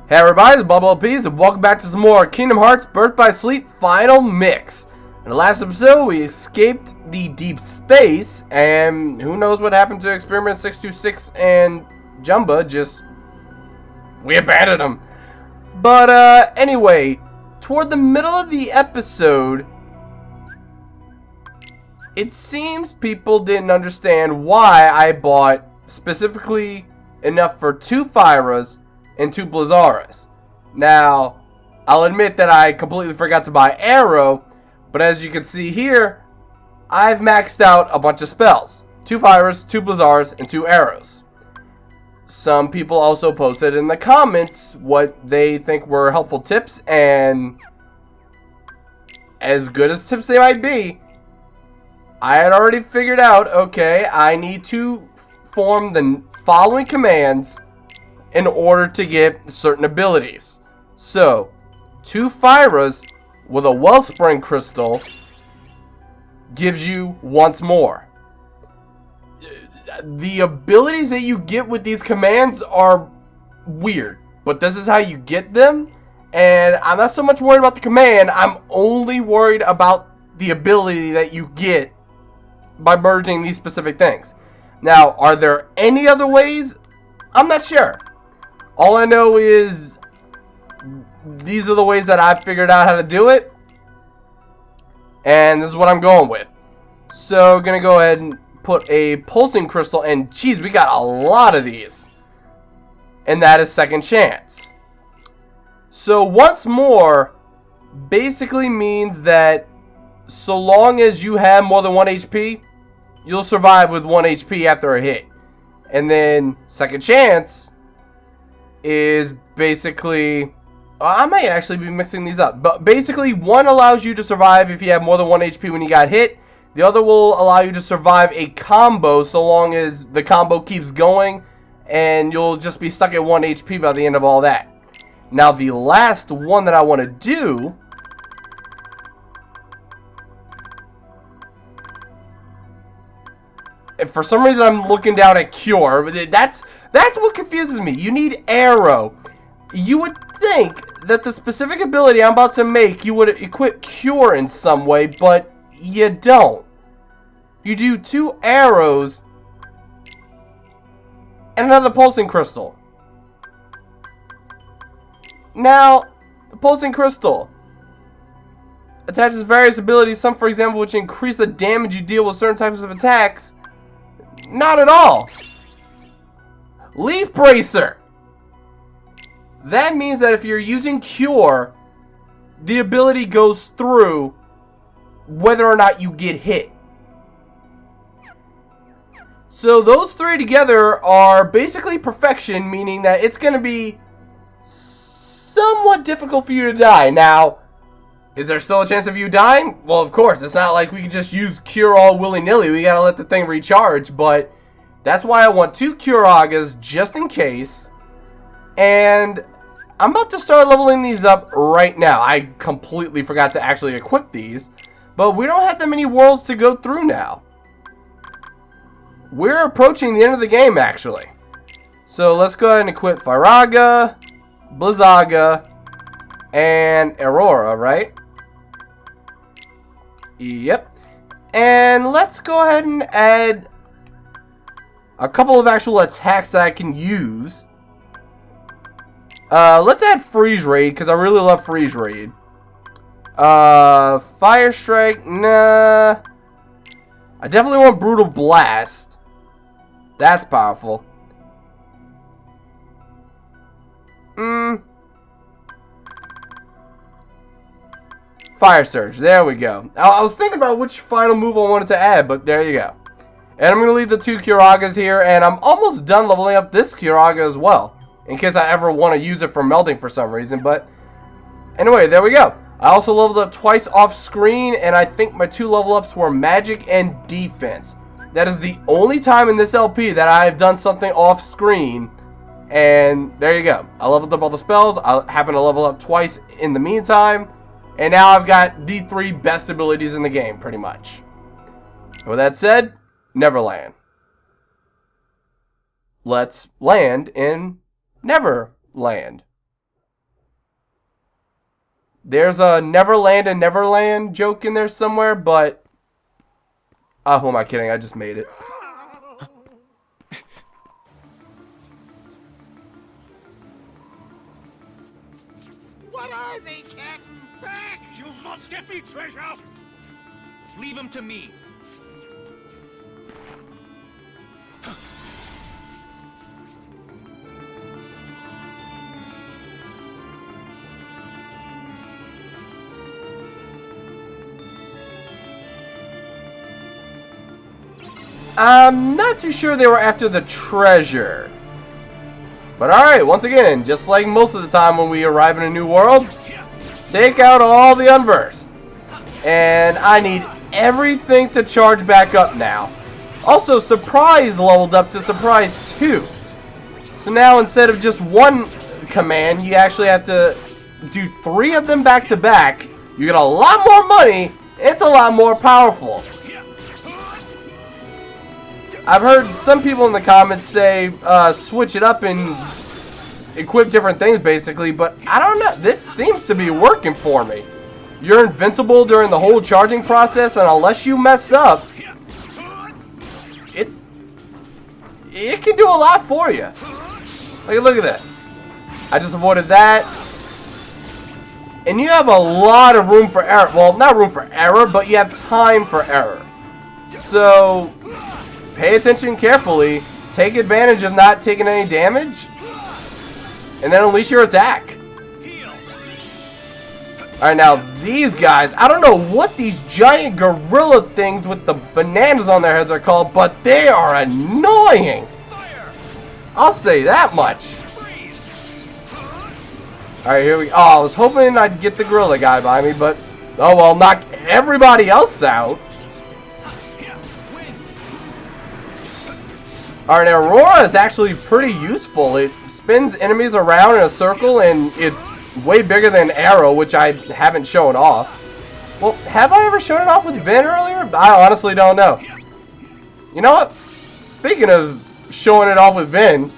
Hey everybody, it's BONDofGAMES and welcome back to some more Kingdom Hearts Birth by Sleep Final Mix. In the last episode, we escaped the deep space, and who knows what happened to Experiment 626 and Jumba, we abandoned them. But anyway, toward the middle of the episode, it seems people didn't understand why I bought specifically enough for 2 Fyras and 2 Blizzaras. Now, I'll admit that I completely forgot to buy Arrow, but as you can see here, I've maxed out a bunch of spells. 2 Fyras, 2 Blizzaras, and 2 Arrows. Some people also posted in the comments what they think were helpful tips, and as good as tips they might be, I had already figured out, okay, I need to form the following commands in order to get certain abilities. So, 2 Fyras with a Wellspring Crystal gives you once more. The abilities that you get with these commands are weird, but this is how you get them, and I'm not so much worried about the command, I'm only worried about the ability that you get by merging these specific things. Now, are there any other ways? I'm not sure. All I know is these are the ways that I've figured out how to do it, and this is what I'm going with. So, gonna go ahead and put a pulsing crystal, and geez, we got a lot of these, and that is second chance. So once more basically means that so long as you have more than 1 HP, you'll survive with 1 HP after a hit. And then second chance is basically, I might actually be mixing these up, but basically one allows you to survive if you have more than 1 HP when you got hit. The other will allow you to survive a combo so long as the combo keeps going, and you'll just be stuck at 1 HP by the end of all that. Now the last one that I want to do if for some reason I'm looking down at Cure, that's what confuses me. You need Arrow. You would think that the specific ability I'm about to make, you would equip Cure in some way, but you don't. You do 2 arrows and another pulsing crystal. Now, the pulsing crystal attaches various abilities, some for example which increase the damage you deal with certain types of attacks. Not at all. Leaf Bracer. That means that if you're using Cure, the ability goes through whether or not you get hit. So those 3 together are basically perfection, meaning that it's going to be somewhat difficult for you to die. Now, is there still a chance of you dying? Well, of course. It's not like we can just use Cure all willy-nilly. We gotta let the thing recharge, but that's why I want 2 Curagas just in case. And I'm about to start leveling these up right now. I completely forgot to actually equip these, but we don't have that many worlds to go through now. We're approaching the end of the game, actually. So let's go ahead and equip Firaga, Blizzaga, and Aurora, right? Yep. And let's go ahead and add a couple of actual attacks that I can use. Let's add Freeze Raid, because I really love Freeze Raid. Fire Strike, nah. I definitely want Brutal Blast. That's powerful. Fire Surge, there we go. I was thinking about which final move I wanted to add, but there you go. And I'm going to leave the 2 Curagas here, and I'm almost done leveling up this Curaga as well, in case I ever want to use it for melting for some reason, but anyway, there we go. I also leveled up twice off screen, and I think my 2 level ups were Magic and Defense. That is the only time in this LP that I've done something off screen, and there you go. I leveled up all the spells. I happened to level up twice in the meantime. And now I've got the 3 best abilities in the game, pretty much. With that said, Neverland. Let's land in Neverland. There's a Neverland and Neverland joke in there somewhere, but... who am I kidding? I just made it. What are they, Captain? Back! You must get me treasure! Leave him to me. I'm not too sure they were after the treasure. But alright, once again, just like most of the time when we arrive in a new world, take out all the Unversed. And I need everything to charge back up now. Also, Surprise leveled up to Surprise 2. So now instead of just one command, you actually have to do 3 of them back to back. You get a lot more money, it's a lot more powerful. I've heard some people in the comments say switch it up and equip different things basically, but I don't know. This seems to be working for me. You're invincible during the whole charging process, and unless you mess up, it can do a lot for you. Look at this. I just avoided that. And you have a lot of room for error. Well, not room for error, but you have time for error. So... pay attention carefully, take advantage of not taking any damage, and then unleash your attack. Alright, now these guys, I don't know what these giant gorilla things with the bananas on their heads are called, but they are annoying. I'll say that much. Alright, here we go. Oh, I was hoping I'd get the gorilla guy by me, but oh well, knock everybody else out. Alright, Aurora is actually pretty useful. It spins enemies around in a circle, and it's way bigger than Arrow, which I haven't shown off. Well, have I ever shown it off with Vin earlier? I honestly don't know. You know what? Speaking of showing it off with Vin...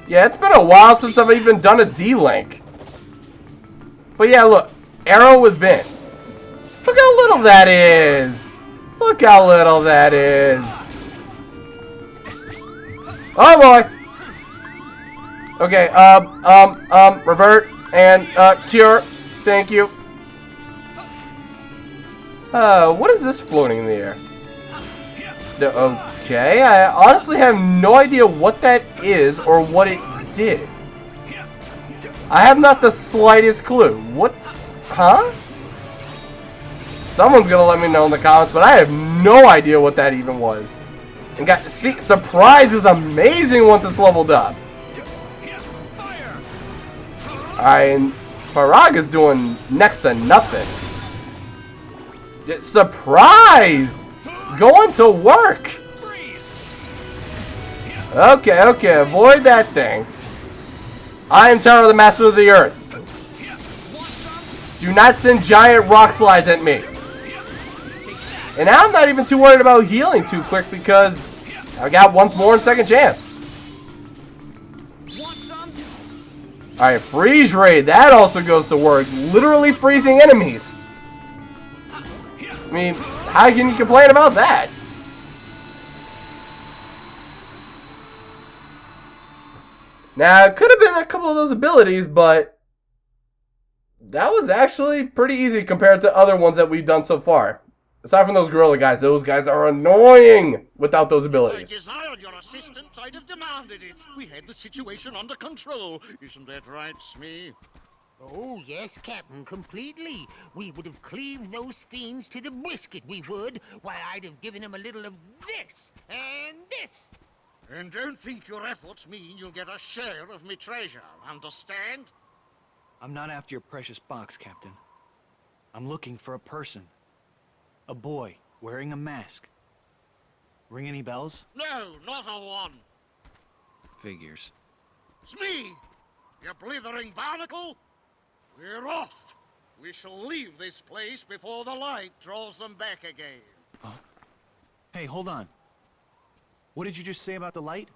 yeah, it's been a while since I've even done a D-Link. But yeah, look. Arrow with Vin. Look how little that is. Look how little that is. Oh boy. Okay, revert and cure. Thank you. What is this floating in the air? Okay, I honestly have no idea what that is or what it did. I have not the slightest clue. What? Huh? Someone's gonna let me know in the comments, but I have no idea what that even was. And see, Surprise is amazing once it's leveled up. Alright, and Faraga's doing next to nothing. Surprise! Going to work! Okay, avoid that thing. I am Terra, the Master of the Earth. Do not send giant rock slides at me. And now I'm not even too worried about healing too quick because I got once more and second chance. Alright, Freeze Raid. That also goes to work. Literally freezing enemies. I mean, how can you complain about that? Now, it could have been a couple of those abilities, but that was actually pretty easy compared to other ones that we've done so far. Aside from those gorilla guys, those guys are annoying without those abilities. I desired your assistance, I'd have demanded it. We had the situation under control. Isn't that right, Smee? Oh, yes, Captain, completely. We would have cleaved those fiends to the brisket, we would. Why, I'd have given them a little of this and this. And don't think your efforts mean you'll get a share of me treasure, understand? I'm not after your precious box, Captain. I'm looking for a person. A boy wearing a mask. Ring any bells? No, not a one. Figures. Smee, you blithering barnacle. We're off. We shall leave this place before the light draws them back again. Huh? Hey, hold on. What did you just say about the light?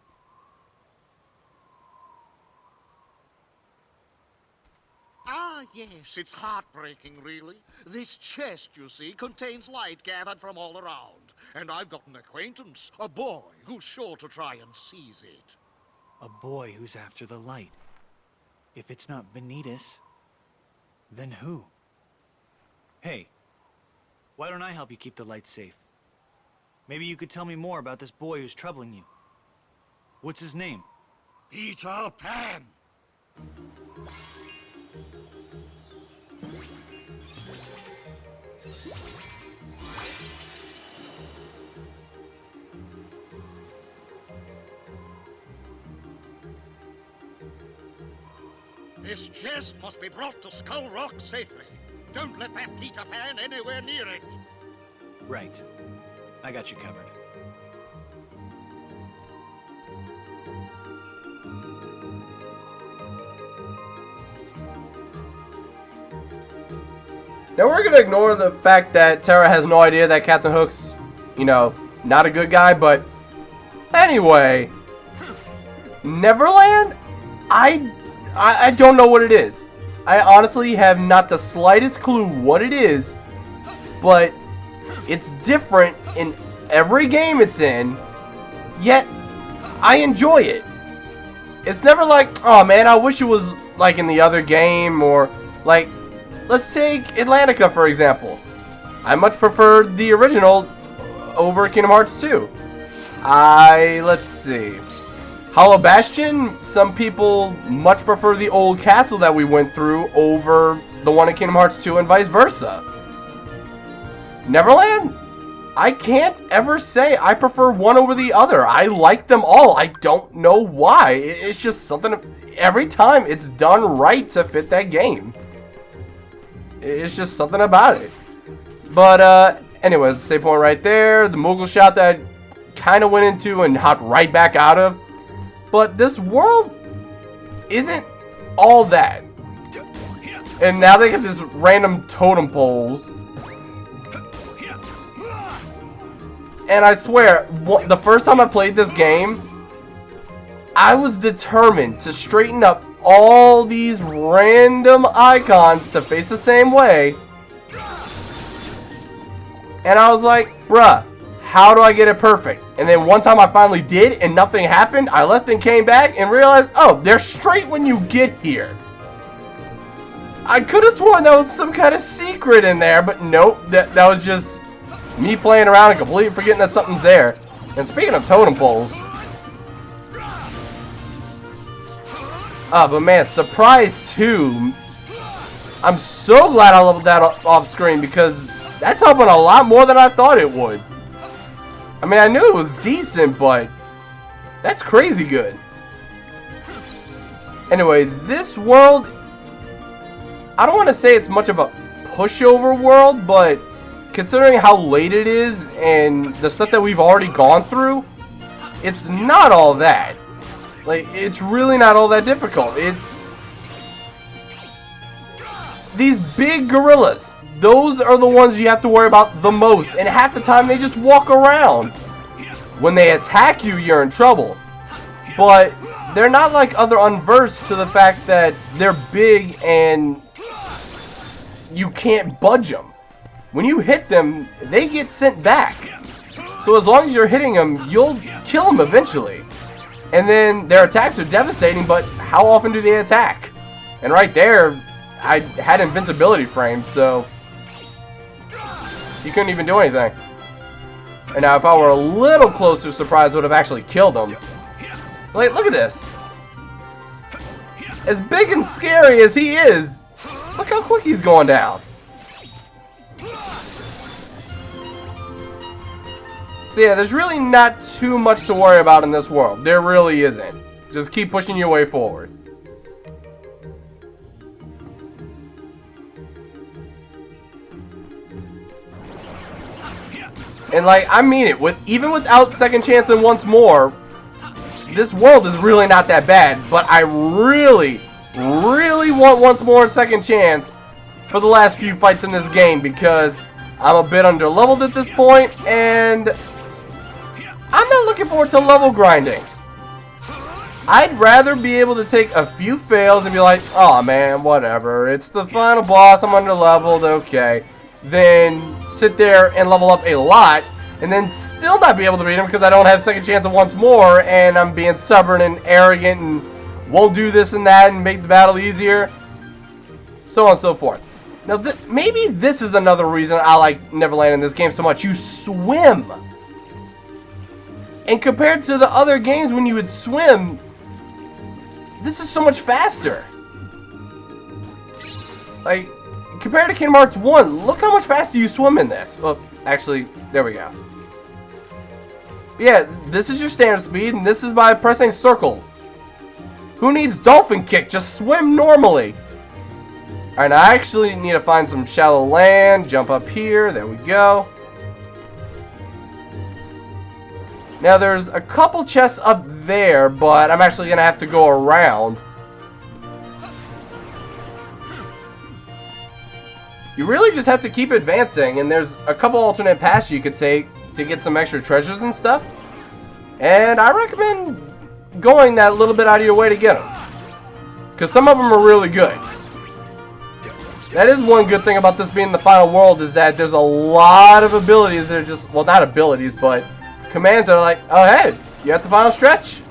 Yes, it's heartbreaking, really. This chest, you see, contains light gathered from all around. And I've got an acquaintance, a boy, who's sure to try and seize it. A boy who's after the light. If it's not Vanitas, then who? Hey, why don't I help you keep the light safe? Maybe you could tell me more about this boy who's troubling you. What's his name? Peter Pan! This chest must be brought to Skull Rock safely. Don't let that Peter Pan anywhere near it. Right. I got you covered. Now we're gonna ignore the fact that Terra has no idea that Captain Hook's, you know, not a good guy, but anyway, Neverland? I don't know what it is. I honestly have not the slightest clue what it is, but it's different in every game it's in, yet I enjoy it. It's never like, oh man, I wish it was like in the other game, or like, let's take Atlantica for example. I much preferred the original over Kingdom Hearts 2. Let's see. Hollow Bastion, some people much prefer the old castle that we went through over the one in Kingdom Hearts 2 and vice versa. Neverland? I can't ever say I prefer one over the other. I like them all. I don't know why. It's just something, every time it's done right to fit that game. It's just something about it. But anyways, save point right there. The Moogle shot that I kind of went into and hopped right back out of. But this world isn't all that. And now they get this random totem poles. And I swear, the first time I played this game, I was determined to straighten up all these random icons to face the same way. And I was like, bruh, how do I get it perfect? And then one time I finally did and nothing happened. I left and came back and realized, oh, they're straight when you get here. I could have sworn there was some kind of secret in there, but nope. That was just me playing around and completely forgetting that something's there. And speaking of totem poles. But man, Surprise 2. I'm so glad I leveled that off screen because that's helping a lot more than I thought it would. I mean, I knew it was decent, but that's crazy good. Anyway, this world, I don't want to say it's much of a pushover world, but considering how late it is and the stuff that we've already gone through, it's not all that. Like, it's really not all that difficult. It's these big gorillas. Those are the ones you have to worry about the most. And half the time they just walk around. When they attack you, you're in trouble. But they're not like other Unversed to the fact that they're big and you can't budge them. When you hit them, they get sent back. So as long as you're hitting them, you'll kill them eventually. And then their attacks are devastating, but how often do they attack? And right there, I had invincibility framed, so you couldn't even do anything. And now if I were a little closer, Surprise would have actually killed him. Like, look at this. As big and scary as he is, look how quick he's going down. So yeah, there's really not too much to worry about in this world. There really isn't. Just keep pushing your way forward. And like, I mean it, even without Second Chance and Once More, this world is really not that bad. But I really, really want Once More and Second Chance for the last few fights in this game because I'm a bit under-leveled at this point, and I'm not looking forward to level grinding. I'd rather be able to take a few fails and be like, oh man, whatever, it's the final boss, I'm under-leveled, okay, than sit there and level up a lot and then still not be able to beat him because I don't have second chance of once more and I'm being stubborn and arrogant and won't do this and that and make the battle easier, so on and so forth. Now, maybe this is another reason I like Neverland in this game so much. You swim. And compared to the other games when you would swim, this is so much faster. Like, compared to Kingdom Hearts 1, look how much faster you swim in this. Well, actually, there we go. Yeah, this is your standard speed, and this is by pressing circle. Who needs dolphin kick? Just swim normally. Alright, now I actually need to find some shallow land. Jump up here. There we go. Now, there's a couple chests up there, but I'm actually going to have to go around. You really just have to keep advancing, and there's a couple alternate paths you could take to get some extra treasures and stuff. And I recommend going that little bit out of your way to get them, because some of them are really good. That is one good thing about this being the final world, is that there's a lot of abilities that are just, well, not abilities, but commands that are like, oh hey, you at the final stretch?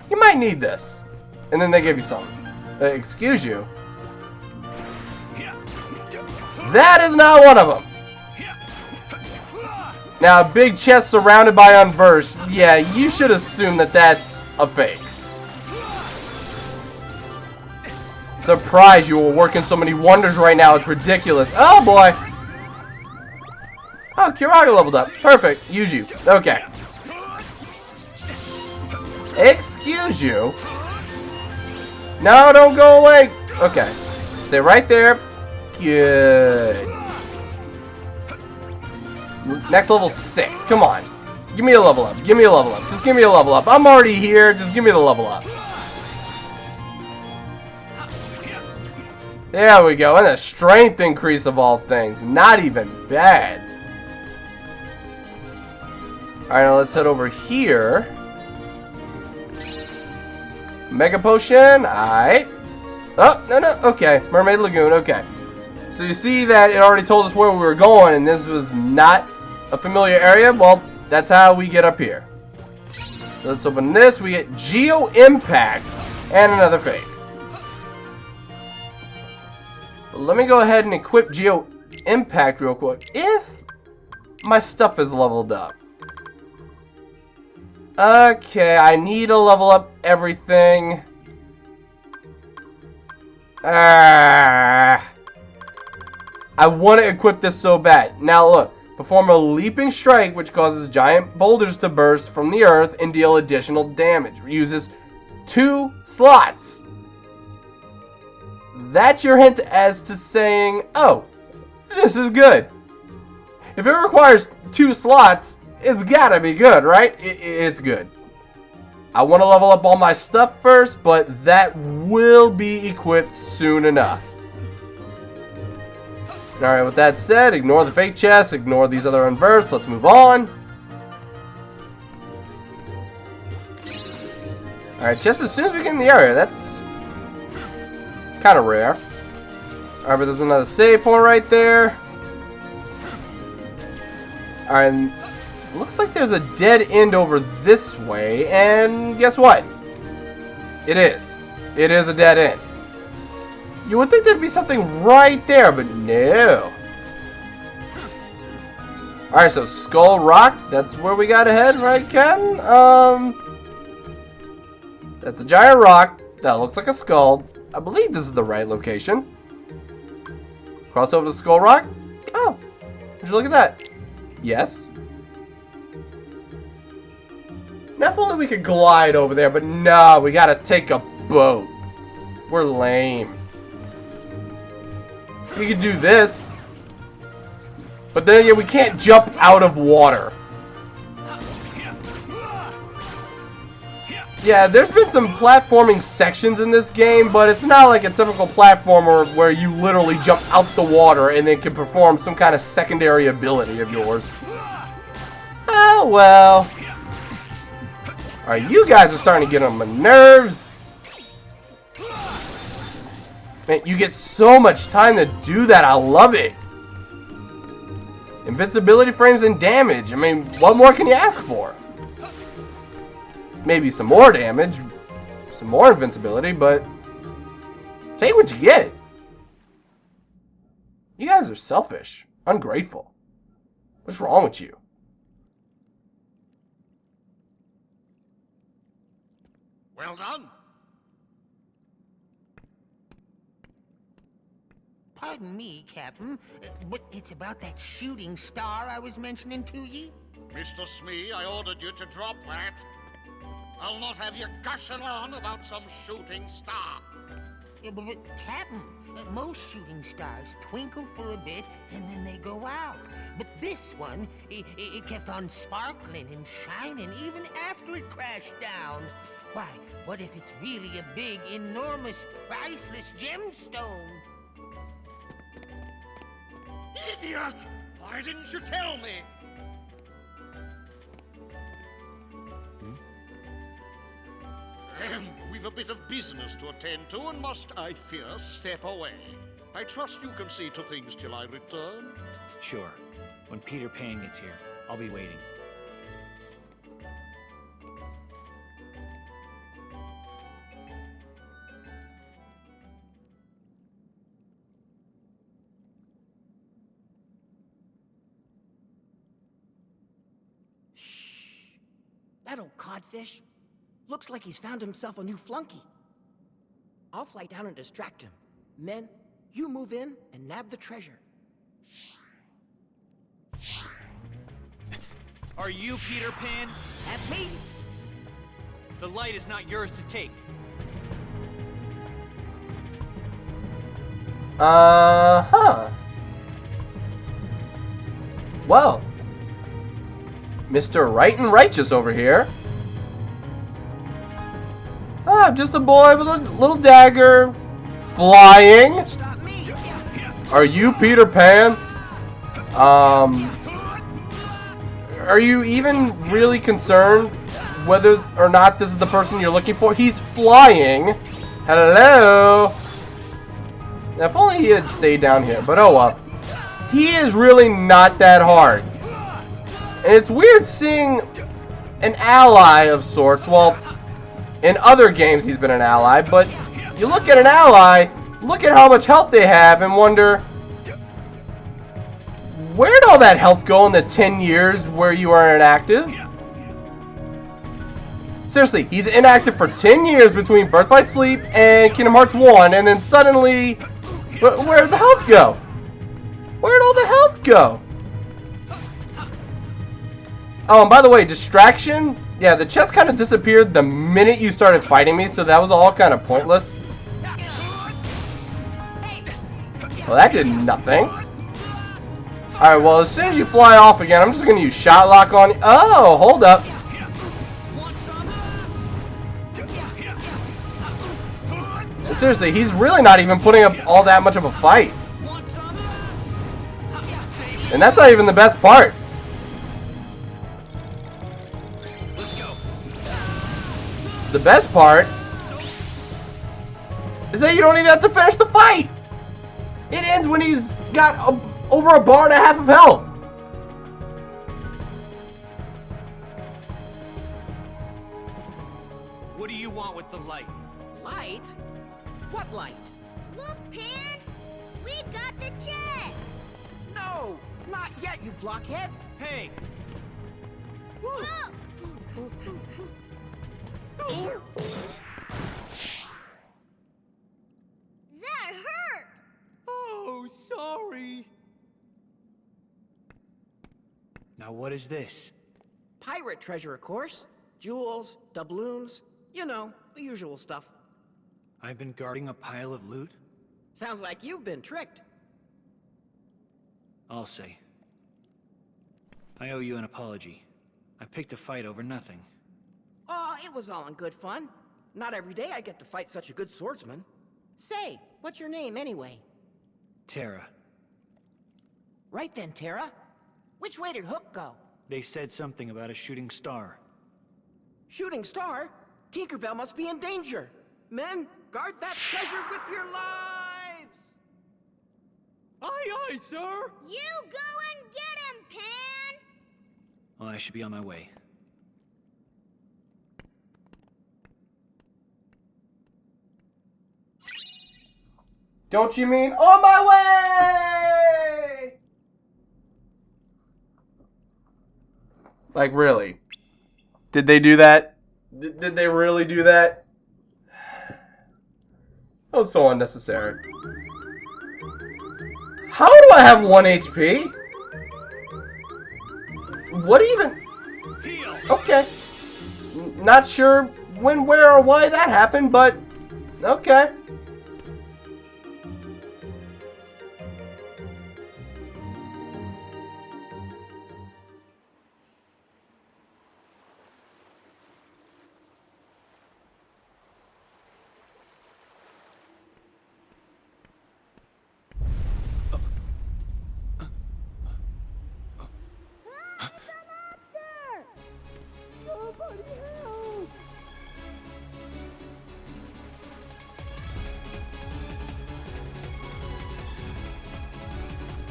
You might need this. And then they give you something. Excuse you. That is not one of them. Now, a big chest surrounded by Unversed. Yeah, you should assume that that's a fake. Surprise, you are working so many wonders right now, it's ridiculous. Oh boy. Oh, Kiraga leveled up. Perfect. Use you. Okay. Excuse you. No, don't go away. Okay. Stay right there. Good. Next level 6. Come on. Give me a level up. Give me a level up. Just give me a level up. I'm already here. Just give me the level up. There we go. And a strength increase of all things. Not even bad. Alright, now let's head over here. Mega Potion. Alright. Oh, no. Okay. Mermaid Lagoon. Okay. So you see that it already told us where we were going, and this was not a familiar area. Well, that's how we get up here. Let's open this. We get Geo Impact and another fake. But let me go ahead and equip Geo Impact real quick. If my stuff is leveled up. Okay, I need to level up everything. I want to equip this so bad. Now look, perform a leaping strike which causes giant boulders to burst from the earth and deal additional damage. Uses 2 slots. That's your hint as to saying, oh, this is good. If it requires 2 slots, it's gotta be good, right? It's good. I want to level up all my stuff first, but that will be equipped soon enough. Alright, with that said, ignore the fake chests, ignore these other Unversed, let's move on. Alright, just as soon as we get in the area, that's kind of rare. Alright, but there's another save point right there. Alright, looks like there's a dead end over this way, and guess what? It is. It is a dead end. You would think there'd be something right there, but no. Alright, so Skull Rock, that's where we gotta head, right, Captain? That's a giant rock that looks like a skull. I believe this is the right location. Cross over to Skull Rock. Oh, would you look at that? Yes. Now if only we could glide over there, but no, we gotta take a boat. We're lame. We could do this. But then again, we can't jump out of water. Yeah, there's been some platforming sections in this game, but it's not like a typical platformer where you literally jump out the water and then can perform some kind of secondary ability of yours. Oh, well. Alright, you guys are starting to get on my nerves. Man, you get so much time to do that. I love it. Invincibility frames and damage. I mean, what more can you ask for? Maybe some more damage, some more invincibility, but take what you get. You guys are selfish, ungrateful. What's wrong with you? Well done. Pardon me, Captain, but it's about that shooting star I was mentioning to ye. Mr. Smee, I ordered you to drop that. I'll not have you gushing on about some shooting star. Yeah, but Captain, most shooting stars twinkle for a bit and then they go out. But this one, it kept on sparkling and shining even after it crashed down. Why, what if it's really a big, enormous, priceless gemstone? Idiot! Why didn't you tell me? We've a bit of business to attend to and must, I fear, step away. I trust you can see to things till I return. Sure. When Peter Pan gets here, I'll be waiting. That old codfish looks like he's found himself a new flunky. I'll fly down and distract him. Men, you move in and nab the treasure. Are you Peter Pan? That's me. The light is not yours to take. Well, Mr. Right and Righteous over here. I'm just a boy with a little dagger. Flying. Stop me. Are you Peter Pan? Are you even really concerned whether or not this is the person you're looking for? He's flying. Hello. Now, if only he had stayed down here, but oh well. He is really not that hard. And it's weird seeing an ally of sorts. Well, in other games he's been an ally, but you look at an ally, look at how much health they have, and wonder, where'd all that health go in the 10 years where you are inactive? Seriously, he's inactive for 10 years between Birth by Sleep and Kingdom Hearts 1, and then suddenly, where'd the health go? Where'd all the health go? Oh, and by the way, distraction. Yeah, the chest kind of disappeared the minute you started fighting me, so that was all kind of pointless. Well, that did nothing. Alright, well, as soon as you fly off again, I'm just going to use Shot Lock on you. Oh, hold up. And seriously, he's really not even putting up all that much of a fight. And that's not even the best part. The best part is that you don't even have to finish the fight. It ends when he's got over a bar and a half of health. What do you want with the light? Light? What light? Look, Pan! We got the chest! No, not yet, you blockheads. Hey! Look! That hurt! Oh, sorry. Now what is this? Pirate treasure, of course. Jewels, doubloons, you know, the usual stuff. I've been guarding a pile of loot? Sounds like you've been tricked. I'll say. I owe you an apology. I picked a fight over nothing. Oh, it was all in good fun. Not every day I get to fight such a good swordsman. Say, what's your name anyway? Terra. Right then, Terra. Which way did Hook go? They said something about a shooting star. Shooting star? Tinkerbell must be in danger. Men, guard that treasure with your lives! Aye, aye, sir! You go and get him, Pan! Well, I should be on my way. Don't you mean on my way? Like, really? Did they do that? Did they really do that? That was so unnecessary. How do I have 1 HP? What even? Okay. Not sure when, where, or why that happened, but okay.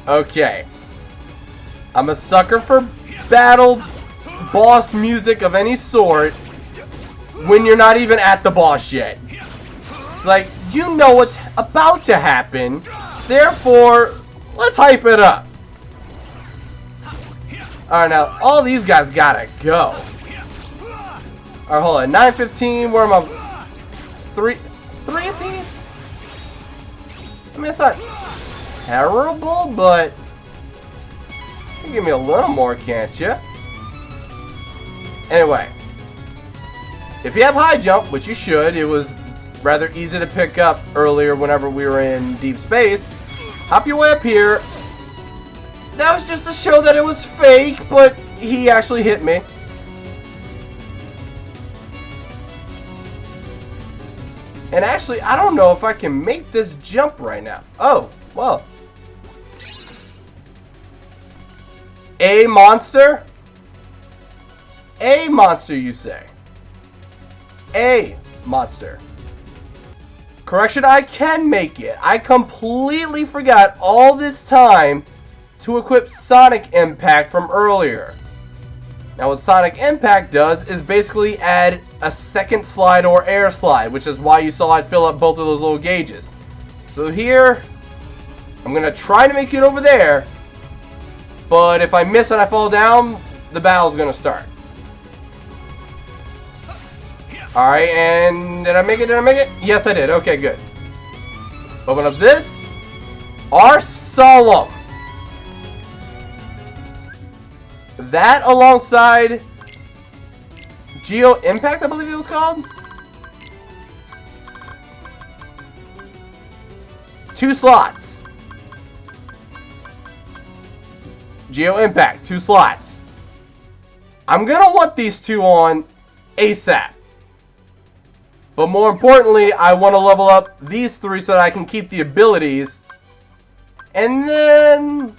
Okay. I'm a sucker for battle boss music of any sort when you're not even at the boss yet. Like, you know what's about to happen, therefore, let's hype it up. Alright, now, all these guys gotta go. Alright, hold on. 9:15, where am I? Three apiece? I mean, it's not terrible, but you can give me a little more, can't you? Anyway, if you have high jump, which you should, it was rather easy to pick up earlier whenever we were in deep space. Hop your way up here. That was just to show that it was fake, but he actually hit me. And actually, I don't know if I can make this jump right now. Oh, well. A monster? A monster, you say? A monster. Correction, I can make it. I completely forgot all this time to equip Sonic Impact from earlier. Now what Sonic Impact does is basically add a second slide or air slide, which is why you saw it fill up both of those little gauges. So here, I'm going to try to make it over there, but if I miss and I fall down, the battle's going to start. Alright, and did I make it? Did I make it? Yes, I did. Okay, good. Open up this. Solemn. That alongside Geo Impact, I believe it was called. 2 slots. Geo Impact, 2 slots. I'm gonna want these 2 on ASAP. But more importantly, I want to level up these 3 so that I can keep the abilities. And then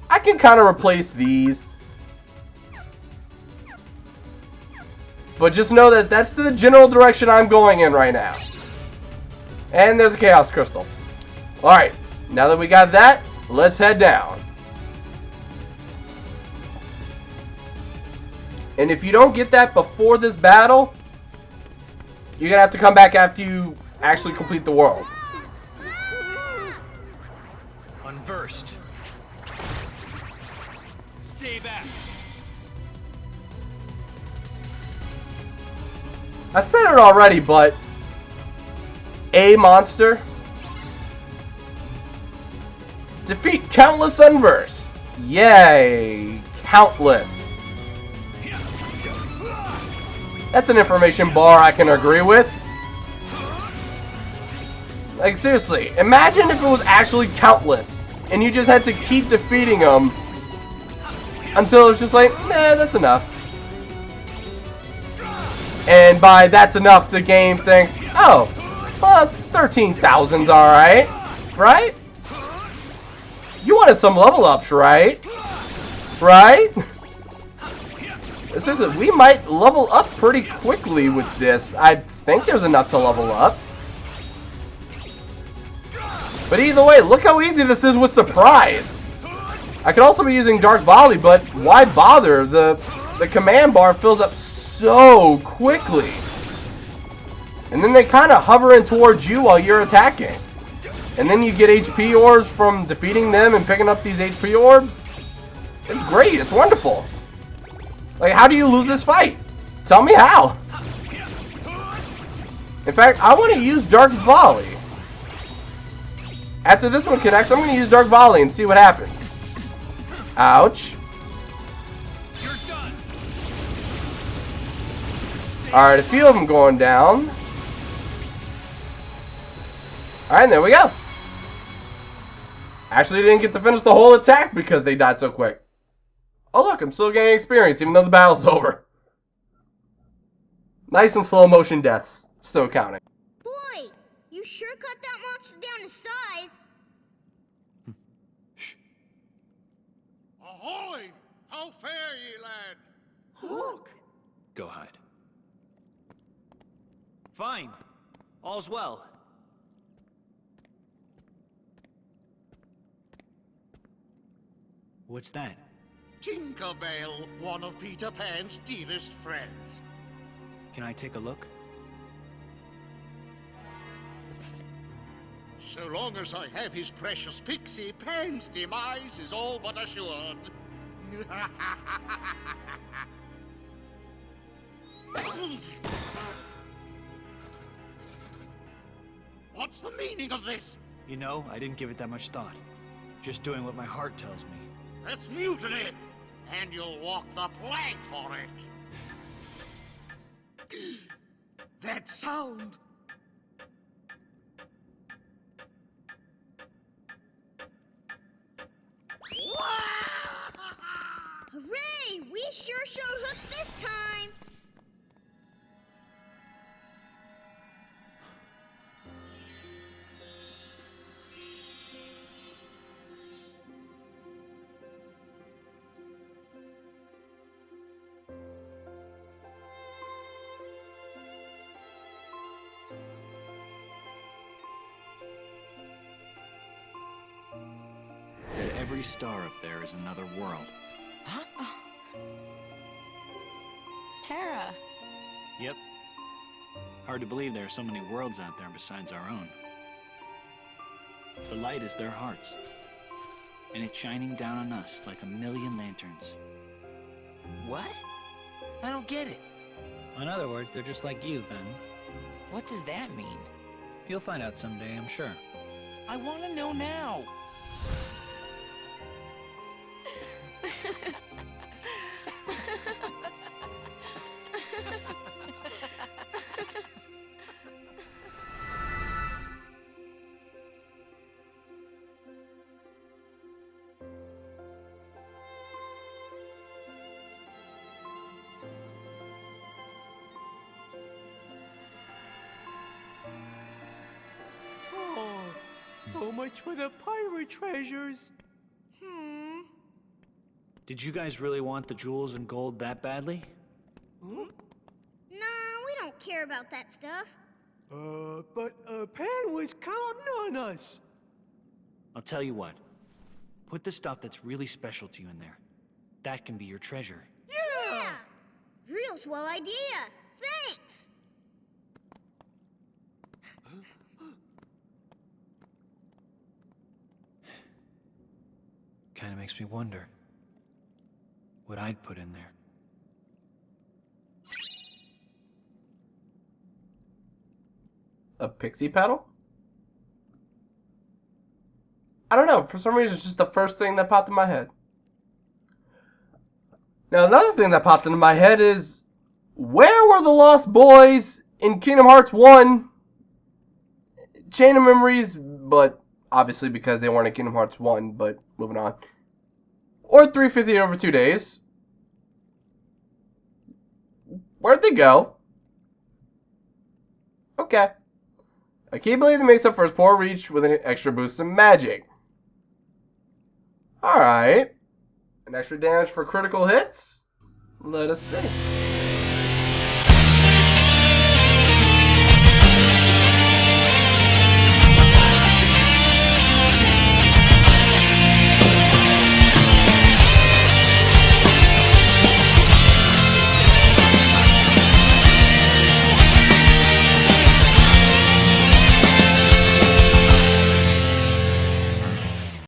I can kind of replace these. But just know that that's the general direction I'm going in right now. And there's a Chaos Crystal. Alright, now that we got that, let's head down. And if you don't get that before this battle, you're going to have to come back after you actually complete the world. Unversed. Stay back. I said it already, but a monster. Defeat countless Unversed. Yay, countless. That's an information bar I can agree with. Like, seriously, imagine if it was actually countless and you just had to keep defeating them until it's just like, nah, that's enough. And by that's enough, the game thinks, oh, well, 13,000's alright, right? You wanted some level ups, right? Right? Seriously, we might level up pretty quickly with this. I think there's enough to level up. But either way, look how easy this is with surprise. I could also be using Dark Volley, but why bother? The command bar fills up so quickly. And then they kind of hover in towards you while you're attacking. And then you get HP orbs from defeating them and picking up these HP orbs. It's great. It's wonderful. Like, how do you lose this fight? Tell me how. In fact, I want to use Dark Volley. After this one connects, I'm going to use Dark Volley and see what happens. Ouch. Alright, a few of them going down. Alright, there we go. Actually didn't get to finish the whole attack because they died so quick. Oh look, I'm still getting experience even though the battle's over. Nice and slow motion deaths. Still counting. Boy, you sure cut that monster down to size. Shh. Ahoy! How fare ye, lad? Look! Go hide. Fine. All's well. What's that? Tinkerbell, one of Peter Pan's dearest friends. Can I take a look? So long as I have his precious pixie, Pan's demise is all but assured. What's the meaning of this? You know, I didn't give it that much thought. Just doing what my heart tells me. That's mutiny, and you'll walk the plank for it. That sound! Hooray! We sure showed hook this time. Every star up there is another world. Terra. Yep. Hard to believe there are so many worlds out there besides our own. The light is their hearts. And it's shining down on us like a million lanterns. What? I don't get it. In other words, they're just like you, Ven. What does that mean? You'll find out someday, I'm sure. I want to know now. So much for the pirate treasures. Did you guys really want the jewels and gold that badly? Nah, we don't care about that stuff. But Pan was counting on us. I'll tell you what. Put the stuff that's really special to you in there. That can be your treasure. Yeah! Real swell idea. Thanks. Kinda makes me wonder what I'd put in there. A pixie pedal? I don't know. For some reason, it's just the first thing that popped in my head. Now, another thing that popped into my head is, where were the Lost Boys in Kingdom Hearts 1? Chain of Memories, but obviously because they weren't in Kingdom Hearts 1, but moving on. Or 350 over 2 days. Where'd they go? Okay. A Keyblade that makes up for his poor reach with an extra boost of magic. Alright. An extra damage for critical hits? Let us see.